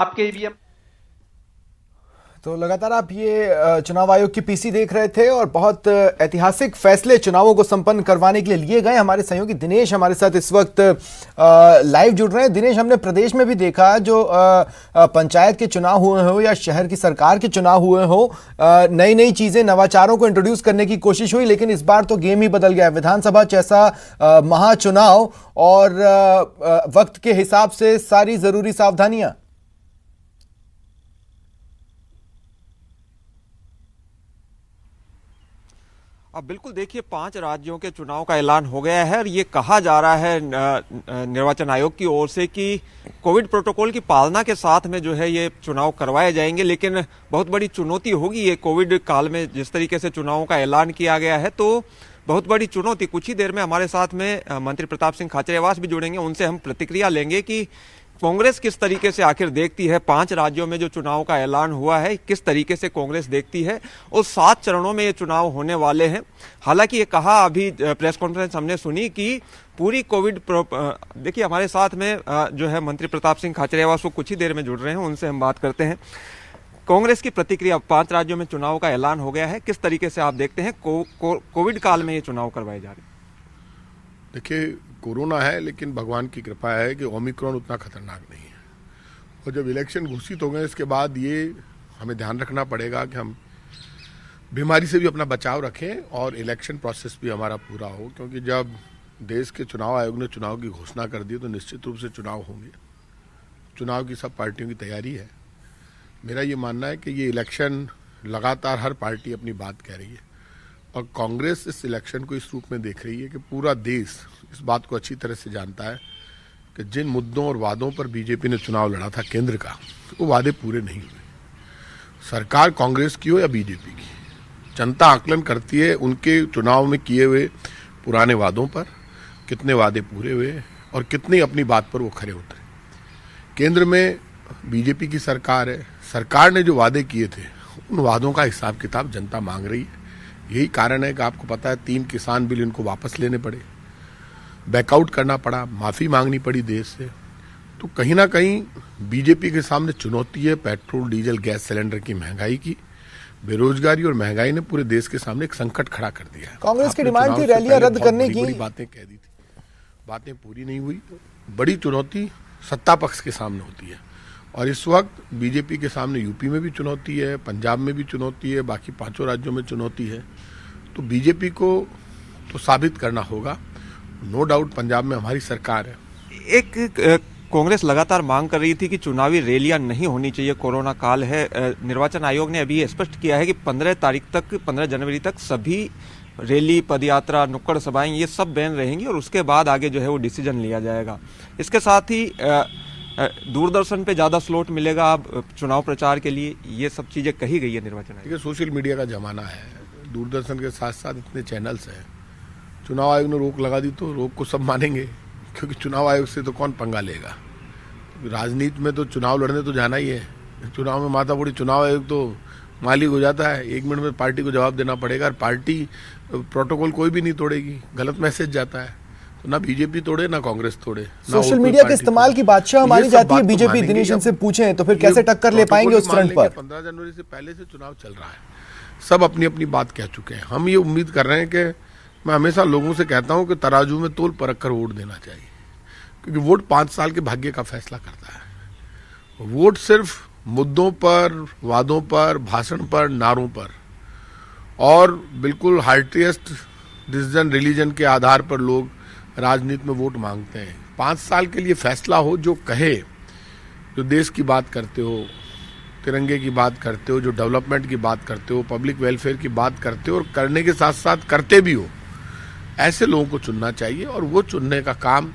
आपके ईवीएम। तो लगातार आप ये चुनाव आयोग की पीसी देख रहे थे और बहुत ऐतिहासिक फैसले चुनावों को संपन्न करवाने के लिए लिए गए। हमारे सहयोगी दिनेश हमारे साथ इस वक्त लाइव जुड़ रहे हैं। दिनेश, हमने प्रदेश में भी देखा जो पंचायत के चुनाव हुए हो या शहर की सरकार के चुनाव हुए हो, नई नई चीजें, नवाचारों को इंट्रोड्यूस करने की कोशिश हुई, लेकिन इस बार तो गेम ही बदल गया। विधानसभा जैसा महाचुनाव और वक्त के हिसाब से सारी जरूरी सावधानियां। अब बिल्कुल देखिए, 5 राज्यों के चुनाव का ऐलान हो गया है और ये कहा जा रहा है निर्वाचन आयोग की ओर से कि कोविड प्रोटोकॉल की पालना के साथ में जो है ये चुनाव करवाए जाएंगे। लेकिन बहुत बड़ी चुनौती होगी ये कोविड काल में जिस तरीके से चुनावों का ऐलान किया गया है, तो बहुत बड़ी चुनौती। कुछ ही देर में हमारे साथ में मंत्री प्रताप सिंह खाचरियावास भी जुड़ेंगे, उनसे हम प्रतिक्रिया लेंगे कि कांग्रेस किस तरीके से आखिर देखती है 5 राज्यों में जो चुनाव का ऐलान हुआ है, किस तरीके से कांग्रेस देखती है और 7 चरणों में ये चुनाव होने वाले हैं। हालांकि ये कहा, अभी प्रेस कॉन्फ्रेंस हमने सुनी कि पूरी कोविड देखिए हमारे साथ में जो है मंत्री प्रताप सिंह खाचरियावास वो कुछ ही देर में जुड़ रहे हैं, उनसे हम बात करते हैं। कांग्रेस की प्रतिक्रिया, 5 राज्यों में चुनाव का ऐलान हो गया है, किस तरीके से आप देखते हैं कोविड काल में ये चुनाव करवाए जा रहे हैं? देखिए, कोरोना है लेकिन भगवान की कृपा है कि ओमिक्रॉन उतना खतरनाक नहीं है। और जब इलेक्शन घोषित हो गए इसके बाद ये हमें ध्यान रखना पड़ेगा कि हम बीमारी से भी अपना बचाव रखें और इलेक्शन प्रोसेस भी हमारा पूरा हो, क्योंकि जब देश के चुनाव आयोग ने चुनाव की घोषणा कर दी तो निश्चित रूप से चुनाव होंगे। चुनाव की सब पार्टियों की तैयारी है। मेरा ये मानना है कि ये इलेक्शन लगातार हर पार्टी अपनी बात कह रही है और कांग्रेस इस इलेक्शन को इस रूप में देख रही है कि पूरा देश इस बात को अच्छी तरह से जानता है कि जिन मुद्दों और वादों पर बीजेपी ने चुनाव लड़ा था केंद्र का, वो वादे पूरे नहीं हुए। सरकार कांग्रेस की हो या बीजेपी की, जनता आकलन करती है उनके चुनाव में किए हुए पुराने वादों पर, कितने वादे पूरे हुए और कितनी अपनी बात पर वो खरे उतरे। केंद्र में बीजेपी की सरकार है, सरकार ने जो वादे किए थे उन वादों का हिसाब किताब जनता मांग रही है। यही कारण है कि आपको पता है 3 किसान बिल इनको वापस लेने पड़े, बैकआउट करना पड़ा, माफी मांगनी पड़ी देश से। तो कहीं ना कहीं बीजेपी के सामने चुनौती है पेट्रोल, डीजल, गैस सिलेंडर की महंगाई की। बेरोजगारी और महंगाई ने पूरे देश के सामने एक संकट खड़ा कर दिया है। कांग्रेस की डिमांड थी रैलियां रद्द करने की, बड़ी बातें कह दी थी, बातें पूरी नहीं हुई। बड़ी चुनौती सत्ता पक्ष के सामने होती है और इस वक्त बीजेपी के सामने यूपी में भी चुनौती है, पंजाब में भी चुनौती है, बाकी 5 राज्यों में चुनौती है। तो बीजेपी को तो साबित करना होगा। नो डाउट पंजाब में हमारी सरकार है। एक कांग्रेस लगातार मांग कर रही थी कि चुनावी रैलियां नहीं होनी चाहिए, कोरोना काल है। निर्वाचन आयोग ने अभी स्पष्ट किया है कि 15 जनवरी तक सभी रैली, पदयात्रा, नुक्कड़ सभाएं ये सब बैन रहेंगी और उसके बाद आगे जो है वो डिसीजन लिया जाएगा। इसके साथ ही दूरदर्शन पे ज्यादा स्लॉट मिलेगा अब चुनाव प्रचार के लिए, ये सब चीजें कही गई है निर्वाचन आयोग। देखिए, सोशल मीडिया का जमाना है, दूरदर्शन के साथ साथ इतने चैनल्स हैं। चुनाव आयोग ने रोक लगा दी तो रोक को सब मानेंगे, क्योंकि चुनाव आयोग से तो कौन पंगा लेगा। राजनीति में तो चुनाव लड़ने तो जाना ही है। चुनाव में माथा फोड़ी, चुनाव आयोग तो मालिक हो जाता है, 1 मिनट में पार्टी को जवाब देना पड़ेगा और पार्टी प्रोटोकॉल कोई भी नहीं तोड़ेगी। गलत मैसेज जाता है तो ना बीजेपी तोड़े ना कांग्रेस तोड़े। सोशल मीडिया के इस्तेमाल की बादशाह मानी जाती है बीजेपी। दिनेश से पूछें तो फिर कैसे टक्कर ले पाएंगे उस फ्रंट पर? 15 जनवरी से पहले से चुनाव चल रहा है, सब अपनी अपनी बात कह चुके हैं। हम ये उम्मीद कर रहे हैं कि मैं हमेशा लोगों से कहता हूं कि तराजू में तोल परख कर वोट देना चाहिए, क्योंकि वोट 5 साल के भाग्य का फैसला करता है। वोट सिर्फ मुद्दों पर, वादों पर, भाषण पर, नारों पर और बिल्कुल हार्टिएस्ट डिसीजन रिलीजन के आधार पर लोग राजनीति में वोट मांगते हैं। 5 साल के लिए फैसला हो जो कहे, जो देश की बात करते हो, तिरंगे की बात करते हो, जो डेवलपमेंट की बात करते हो, पब्लिक वेलफेयर की बात करते हो और करने के साथ साथ करते भी हो, ऐसे लोगों को चुनना चाहिए। और वो चुनने का काम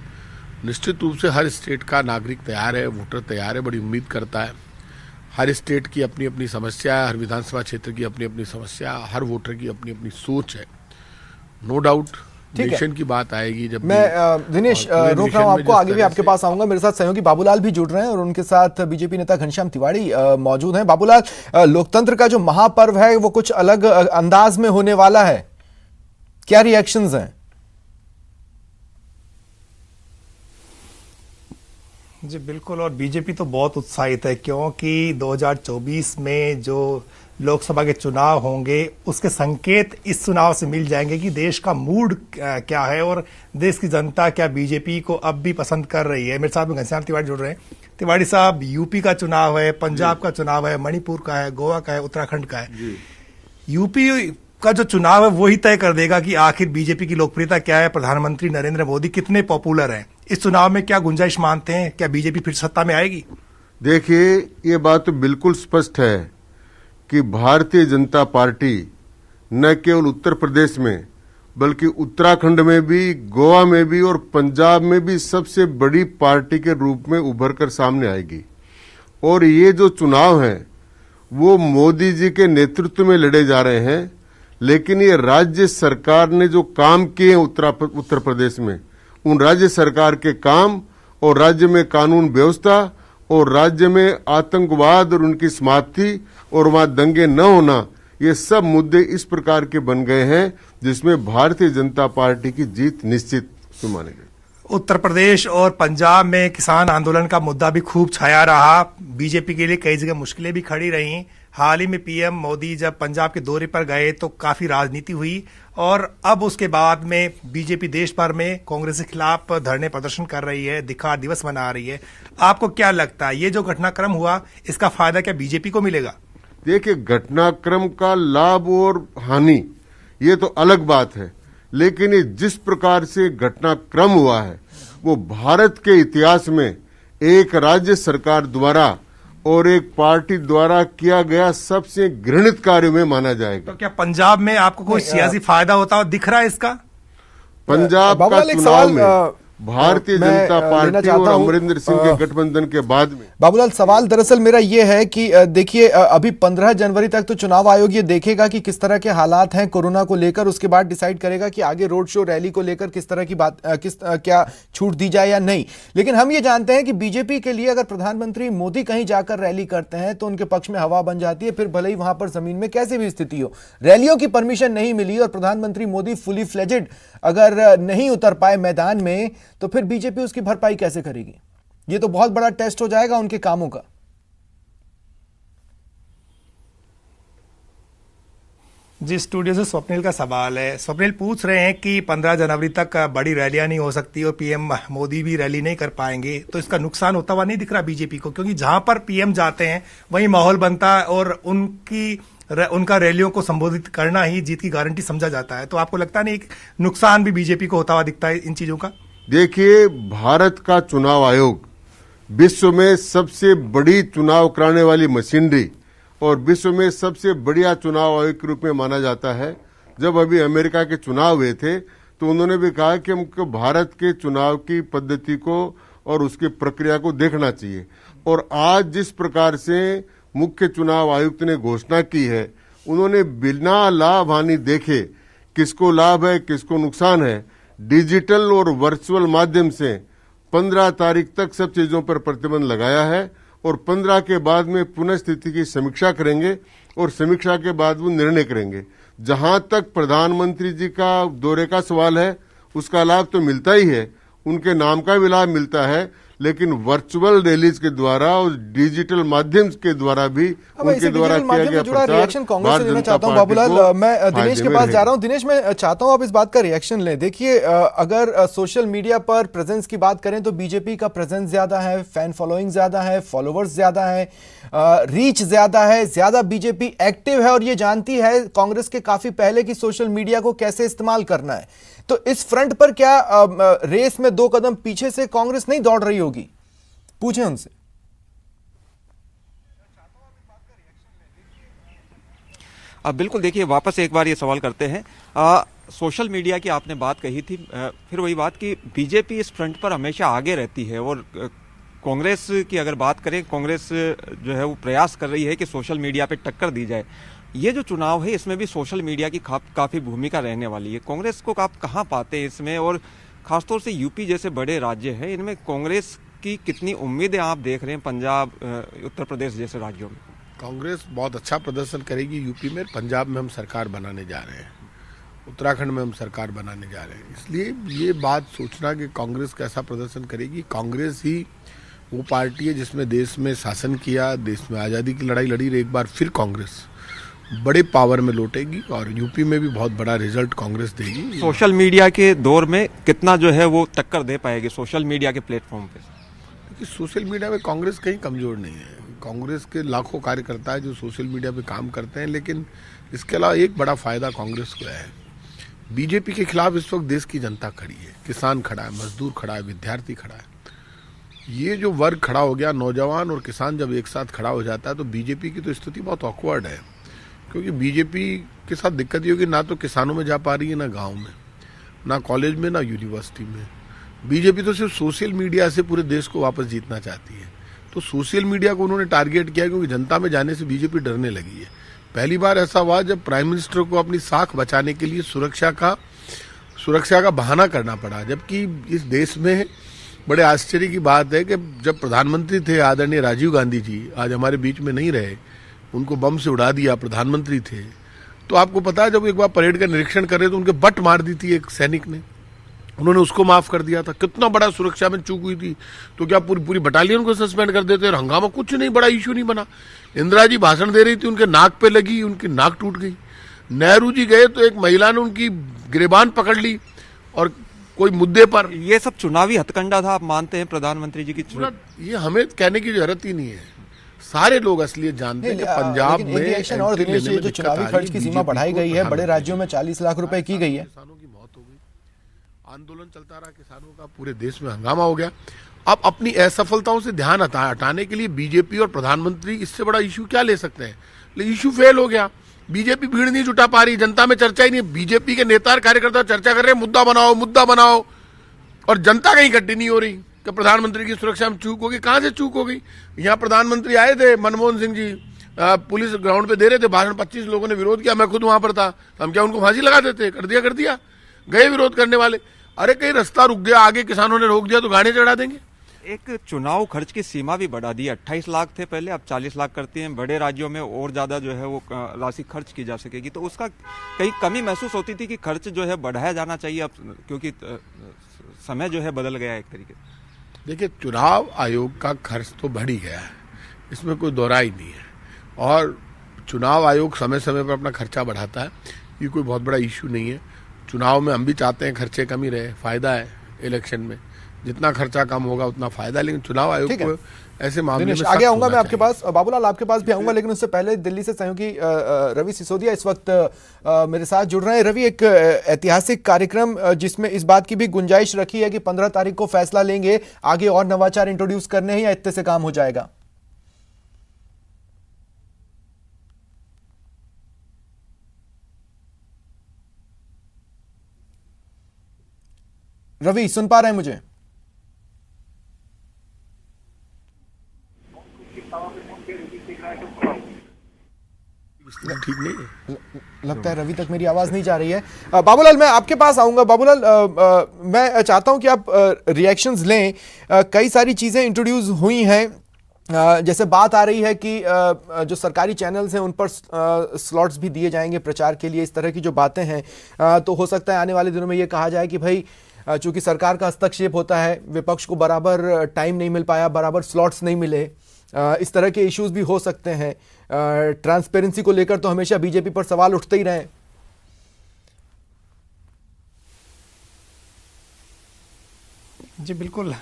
निश्चित रूप से हर स्टेट का नागरिक तैयार है, वोटर तैयार है, बड़ी उम्मीद करता है। हर स्टेट की अपनी अपनी समस्या है, हर विधानसभा क्षेत्र की अपनी अपनी समस्या, हर वोटर की अपनी अपनी सोच है। नो डाउट नेशन की बात आएगी जब मैं दिनेश रोक रहा हूं आपको, आगे भी आपके पास आऊंगा। मेरे साथ सहयोगी बाबूलाल भी जुड़ रहे हैं और उनके साथ बीजेपी नेता घनश्याम तिवारी मौजूद हैं। बाबूलाल, लोकतंत्र का जो महापर्व है वो कुछ अलग अंदाज में होने वाला है, क्या रिएक्शंस हैं? जी बिल्कुल, और बीजेपी तो बहुत उत्साहित है क्योंकि 2024 में जो लोकसभा के चुनाव होंगे उसके संकेत इस चुनाव से मिल जाएंगे कि देश का मूड क्या है और देश की जनता क्या बीजेपी को अब भी पसंद कर रही है। मेरे साथ में घनश्याम तिवारी जुड़ रहे हैं। तिवारी साहब, यूपी का चुनाव है, पंजाब का चुनाव है, मणिपुर का है, गोवा का है, उत्तराखंड का है। यूपी का जो चुनाव है वही तय कर देगा कि आखिर बीजेपी की लोकप्रियता क्या है, प्रधानमंत्री नरेंद्र मोदी कितने पॉपुलर हैं। इस चुनाव में क्या गुंजाइश मानते हैं, क्या बीजेपी फिर सत्ता में आएगी? देखिए, ये बात तो बिल्कुल स्पष्ट है कि भारतीय जनता पार्टी न केवल उत्तर प्रदेश में बल्कि उत्तराखंड में भी, गोवा में भी और पंजाब में भी सबसे बड़ी पार्टी के रूप में उभर कर सामने आएगी। और ये जो चुनाव हैं वो मोदी जी के नेतृत्व में लड़े जा रहे हैं, लेकिन ये राज्य सरकार ने जो काम किए उत्तर प्रदेश में, उन राज्य सरकार के काम और राज्य में कानून व्यवस्था और राज्य में आतंकवाद और उनकी समाप्ति और वहां दंगे न होना, ये सब मुद्दे इस प्रकार के बन गए हैं जिसमें भारतीय जनता पार्टी की जीत निश्चित माने गए। उत्तर प्रदेश और पंजाब में किसान आंदोलन का मुद्दा भी खूब छाया रहा। बीजेपी के लिए कई जगह मुश्किलें भी खड़ी रहीं। हाल ही में पीएम मोदी जब पंजाब के दौरे पर गए तो काफी राजनीति हुई और अब उसके बाद में बीजेपी देश भर में कांग्रेस के खिलाफ धरने प्रदर्शन कर रही है, धिक्कार दिवस मना रही है। आपको क्या लगता है, ये जो घटनाक्रम हुआ इसका फायदा क्या बीजेपी को मिलेगा? देखिए, घटनाक्रम का लाभ और हानि ये तो अलग बात है, लेकिन ये जिस प्रकार से घटनाक्रम हुआ है वो भारत के इतिहास में एक राज्य सरकार द्वारा और एक पार्टी द्वारा किया गया सबसे घृणित कार्य में माना जाएगा। तो क्या पंजाब में आपको कोई सियासी फायदा होता हुआ दिख रहा है इसका? पंजाब का चुनाव में भारतीय जनता पार्टी और अमरिंदर सिंह के गठबंधन के बाद में। बाबूलाल, सवाल दरअसल मेरा यह है कि देखिए, अभी 15 जनवरी तक तो चुनाव आयोग ये देखेगा कि किस तरह के हालात हैं कोरोना को लेकर, उसके बाद डिसाइड करेगा कि आगे रोड शो रैली को लेकर किस तरह की बात क्या छूट दी जाए या नहीं। लेकिन हम ये जानते हैं कि बीजेपी के लिए अगर प्रधानमंत्री मोदी कहीं जाकर रैली करते हैं तो उनके पक्ष में हवा बन जाती है, फिर भले ही वहां पर जमीन में कैसी भी स्थिति हो। रैलियों की परमिशन नहीं मिली और प्रधानमंत्री मोदी फुली फ्लेजेड अगर नहीं उतर पाए मैदान में तो फिर बीजेपी उसकी भरपाई कैसे करेगी? ये तो बहुत बड़ा टेस्ट हो जाएगा उनके कामों का। जी, स्टूडियो से स्वप्निल का सवाल है। स्वप्निल पूछ रहे हैं कि 15 जनवरी तक बड़ी रैलियां नहीं हो सकती और पीएम मोदी भी रैली नहीं कर पाएंगे, तो इसका नुकसान होता हुआ नहीं दिख रहा बीजेपी को? क्योंकि जहां पर पीएम जाते हैं वहीं माहौल बनता है और उनका रैलियों को संबोधित करना ही जीत की गारंटी समझा जाता है। तो आपको लगता नहीं एक नुकसान भी बीजेपी को होता हुआ दिखता है इन चीजों का? देखिए, भारत का चुनाव आयोग विश्व में सबसे बड़ी चुनाव कराने वाली मशीनरी और विश्व में सबसे बढ़िया चुनाव आयोग के रूप में माना जाता है। जब अभी अमेरिका के चुनाव हुए थे तो उन्होंने भी कहा कि हमको भारत के चुनाव की पद्धति को और उसकी प्रक्रिया को देखना चाहिए। और आज जिस प्रकार से मुख्य चुनाव आयुक्त ने घोषणा की है, उन्होंने बिना लाभ हानि देखे किसको लाभ है किसको नुकसान है, डिजिटल और वर्चुअल माध्यम से 15 तारीख तक सब चीजों पर प्रतिबंध लगाया है और 15 के बाद में पुनः स्थिति की समीक्षा करेंगे और समीक्षा के बाद वो निर्णय करेंगे। जहां तक प्रधानमंत्री जी का दौरे का सवाल है, उसका लाभ तो मिलता ही है, उनके नाम का भी लाभ मिलता है, लेकिन वर्चुअल रैलीज के द्वारा और डिजिटल माध्यम के द्वारा भी उनके द्वारा किया गया प्रचार रिएक्शन कांग्रेस से लेना चाहता हूं। बाबूलाल, मैं दिनेश के पास जा रहा हूं। दिनेश, मैं चाहता हूं आप इस बात का रिएक्शन लें। देखिए, अगर सोशल मीडिया पर प्रेजेंस की बात करें तो बीजेपी का प्रेजेंस ज्यादा है, फैन फॉलोइंग ज्यादा है, फॉलोवर्स ज्यादा है, रीच ज्यादा है, ज्यादा बीजेपी एक्टिव है और ये जानती है कांग्रेस के काफी पहले की सोशल मीडिया को कैसे इस्तेमाल करना है। तो इस फ्रंट पर क्या रेस में 2 कदम पीछे से कांग्रेस नहीं दौड़ रही होगी? पूछें उनसे। बिल्कुल, देखिए, वापस एक बार ये सवाल करते हैं। सोशल मीडिया की आपने बात कही थी, फिर वही बात कि बीजेपी इस फ्रंट पर हमेशा आगे रहती है और कांग्रेस की अगर बात करें, कांग्रेस जो है वो प्रयास कर रही है कि सोशल मीडिया पे टक्कर दी जाए। ये जो चुनाव है इसमें भी सोशल मीडिया की काफी भूमिका रहने वाली है। कांग्रेस को आप कहाँ पाते हैं इसमें, और खासतौर से यूपी जैसे बड़े राज्य हैं, इनमें कांग्रेस की कितनी उम्मीदें आप देख रहे हैं पंजाब, उत्तर प्रदेश जैसे राज्यों में? कांग्रेस बहुत अच्छा प्रदर्शन करेगी यूपी में। पंजाब में हम सरकार बनाने जा रहे हैं, उत्तराखंड में हम सरकार बनाने जा रहे हैं। इसलिए ये बात सोचना कि कांग्रेस कैसा प्रदर्शन करेगी, कांग्रेस ही वो पार्टी है जिसमें देश में शासन किया, देश में आज़ादी की लड़ाई लड़ी, एक बार फिर कांग्रेस बड़े पावर में लौटेगी और यूपी में भी बहुत बड़ा रिजल्ट कांग्रेस देगी। सोशल मीडिया के दौर में कितना जो है वो टक्कर दे पाएगी सोशल मीडिया के प्लेटफॉर्म पे? कि सोशल मीडिया में कांग्रेस कहीं कमजोर नहीं है। कांग्रेस के लाखों कार्यकर्ता है जो सोशल मीडिया पे काम करते हैं, लेकिन इसके अलावा एक बड़ा फायदा कांग्रेस को है, बीजेपी के खिलाफ इस वक्त देश की जनता खड़ी है, किसान खड़ा है, मजदूर खड़ा है, विद्यार्थी खड़ा है। ये जो वर्ग खड़ा हो गया, नौजवान और किसान जब एक साथ खड़ा हो जाता है तो बीजेपी की तो स्थिति बहुत ऑकवर्ड है, क्योंकि बीजेपी के साथ दिक्कत ये होगी, ना तो किसानों में जा पा रही है, ना गाँव में, ना कॉलेज में, ना यूनिवर्सिटी में। बीजेपी तो सिर्फ सोशल मीडिया से पूरे देश को वापस जीतना चाहती है। तो सोशल मीडिया को उन्होंने टारगेट किया, क्योंकि जनता में जाने से बीजेपी डरने लगी है। पहली बार ऐसा हुआ जब प्राइम मिनिस्टर को अपनी साख बचाने के लिए सुरक्षा का बहाना करना पड़ा, जबकि इस देश में बड़े आश्चर्य की बात है कि जब प्रधानमंत्री थे आदरणीय राजीव गांधी जी, आज हमारे बीच में नहीं रहे, उनको बम से उड़ा दिया, प्रधानमंत्री थे, तो आपको पता है जब एक बार परेड का निरीक्षण कर रहे तो उनके बट मार दी थी एक सैनिक ने, उन्होंने उसको माफ कर दिया था। कितना बड़ा सुरक्षा में चूक हुई थी, तो क्या पूरी बटालियन को सस्पेंड कर देते और हंगामा कुछ नहीं, बड़ा इश्यू नहीं बना। इंदिरा जी भाषण दे रही थी, उनके नाक पे लगी, उनकी नाक टूट गई। नेहरू जी गए तो एक महिला ने उनकी गिरेबान पकड़ ली और कोई मुद्दे पर। ये सब चुनावी हथकंडा था, आप मानते हैं प्रधानमंत्री जी की? ये हमें कहने की जरूरत ही नहीं है, सारे लोग असलियत जानते हैं कि पंजाब में इलेक्शन और दिनेश जी, जो चुनावी खर्च की सीमा बढ़ाई गई है, बड़े राज्यों में 40 लाख रुपए की गई है। किसानों की मौत हो गई, आंदोलन चलता रहा किसानों का, पूरे देश में हंगामा हो गया। अब अपनी असफलताओं से ध्यान हटाने के लिए बीजेपी और प्रधानमंत्री इससे बड़ा इश्यू क्या ले सकते हैं, लेकिन इश्यू फेल हो गया। बीजेपी भीड़ नहीं जुटा पा रही, जनता में चर्चा ही नहीं। बीजेपी के नेता और कार्यकर्ता चर्चा कर रहे हैं मुद्दा बनाओ, और जनता कहीं इकट्ठी नहीं हो रही कि प्रधानमंत्री की सुरक्षा में चूक होगी। कहां से चूक हो गई? यहाँ प्रधानमंत्री आए थे, मनमोहन सिंह जी पुलिस ग्राउंड पे दे रहे थे भाषण, 25 लोगों ने विरोध किया, मैं खुद वहां पर था, हम क्या उनको फांसी लगा देते? कर दिया गए विरोध करने वाले। अरे कहीं रास्ता रुक गया, आगे किसानों ने रोक दिया तो गाड़ी चढ़ा देंगे। एक चुनाव खर्च की सीमा भी बढ़ा दी, 28 लाख थे पहले, अब 40 लाख करती हैं। बड़े राज्यों में और ज्यादा जो है वो राशि खर्च की जा सकेगी, तो उसका कहीं कमी महसूस होती थी कि खर्च जो है बढ़ाया जाना चाहिए अब, क्योंकि समय जो है बदल गया है एक तरीके से। देखिए, चुनाव आयोग का खर्च तो बढ़ ही गया है, इसमें कोई दोहरा ही नहीं है, और चुनाव आयोग समय समय पर अपना खर्चा बढ़ाता है, ये कोई बहुत बड़ा इश्यू नहीं है। चुनाव में हम भी चाहते हैं खर्चे कम ही रहे, फायदा है इलेक्शन में, जितना खर्चा कम होगा उतना फायदा, लेकिन चुनाव आयोग को ऐसे मामले में आगे आऊंगा मैं आपके पास, बाबूलाल आपके पास भी आऊंगा, लेकिन उससे पहले दिल्ली से सहयोगी रवि सिसोदिया इस वक्त मेरे साथ जुड़ रहे हैं। रवि, एक ऐतिहासिक कार्यक्रम जिसमें इस बात की भी गुंजाइश रखी है कि 15 तारीख को फैसला लेंगे, आगे और नवाचार इंट्रोड्यूस करने हैं या इतने से काम हो जाएगा? रवि, सुन पा रहे हैं मुझे? ठीक नहीं है, लगता है रवि तक मेरी आवाज नहीं जा रही है। बाबूलाल, मैं आपके पास आऊंगा। बाबूलाल, मैं चाहता हूं कि आप रिएक्शंस लें। कई सारी चीजें इंट्रोड्यूस हुई हैं, जैसे बात आ रही है कि जो सरकारी चैनल्स हैं उन पर स्लॉट्स भी दिए जाएंगे प्रचार के लिए, इस तरह की जो बातें हैं। तो हो सकता है आने वाले दिनों में ये कहा जाए कि भाई चूंकि सरकार का हस्तक्षेप होता है, विपक्ष को बराबर टाइम नहीं मिल पाया, बराबर स्लॉट्स नहीं मिले, इस तरह के इश्यूज भी हो सकते हैं। ट्रांसपेरेंसी को लेकर तो हमेशा बीजेपी पर सवाल उठते ही रहे। जी बिल्कुल।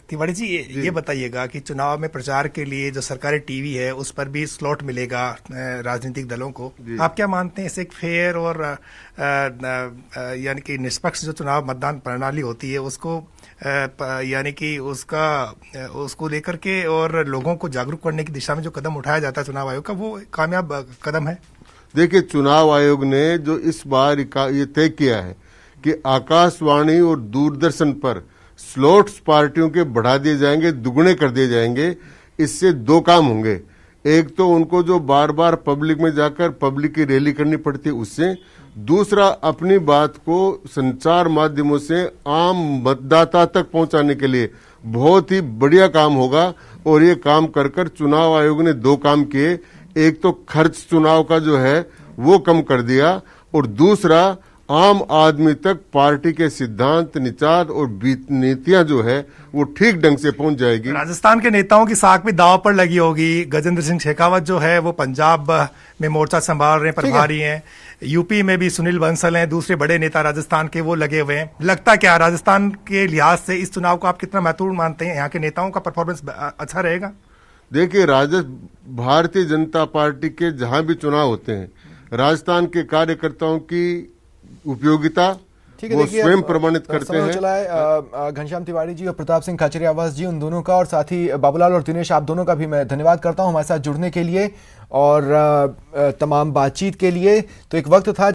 तिवारी जी, ये बताइएगा कि चुनाव में प्रचार के लिए जो सरकारी टीवी है उस पर भी स्लॉट मिलेगा राजनीतिक दलों को, आप क्या मानते हैं? इसे एक फेयर और यानी कि निष्पक्ष जो चुनाव मतदान प्रणाली होती है उसको यानी कि उसको लेकर के और लोगों को जागरूक करने की दिशा में जो कदम उठाया जाता है चुनाव आयोग का, वो कामयाब कदम है? देखिए, चुनाव आयोग ने जो इस बार ये तय किया है कि आकाशवाणी और दूरदर्शन पर स्लॉट्स पार्टियों के बढ़ा दिए जाएंगे, दुगने कर दिए जाएंगे। इससे दो काम होंगे, एक तो उनको जो बार बार पब्लिक में जाकर पब्लिक की रैली करनी पड़ती है उससे, दूसरा अपनी बात को संचार माध्यमों से आम मतदाता तक पहुंचाने के लिए बहुत ही बढ़िया काम होगा। और ये काम कर कर चुनाव आयोग ने दो काम किए, एक तो खर्च चुनाव का जो है वो कम कर दिया, और दूसरा आम आदमी तक पार्टी के सिद्धांत, निचार और नीतियां जो है वो ठीक ढंग से पहुंच जाएगी। राजस्थान के नेताओं की साख भी दांव पर लगी होगी। गजेंद्र सिंह शेखावत जो है वो पंजाब में मोर्चा संभाल रहे हैं, प्रभारी हैं। यूपी में भी सुनील बंसल हैं, दूसरे बड़े नेता राजस्थान के वो लगे हुए हैं। लगता क्या राजस्थान के लिहाज से इस चुनाव को आप कितना महत्वपूर्ण मानते हैं? यहाँ के नेताओं का परफॉर्मेंस अच्छा रहेगा? देखिए, भारतीय जनता पार्टी के जहां भी चुनाव होते हैं, राजस्थान के कार्यकर्ताओं की उपयोगिता वो स्वयं प्रमाणित करते हैं। चला है घनश्याम तिवारी जी और प्रताप सिंह खाचरियावास जी, उन दोनों का, और साथ ही बाबूलाल और दिनेश, आप दोनों का भी मैं धन्यवाद करता हूं हमारे साथ जुड़ने के लिए और तमाम बातचीत के लिए। तो एक वक्त था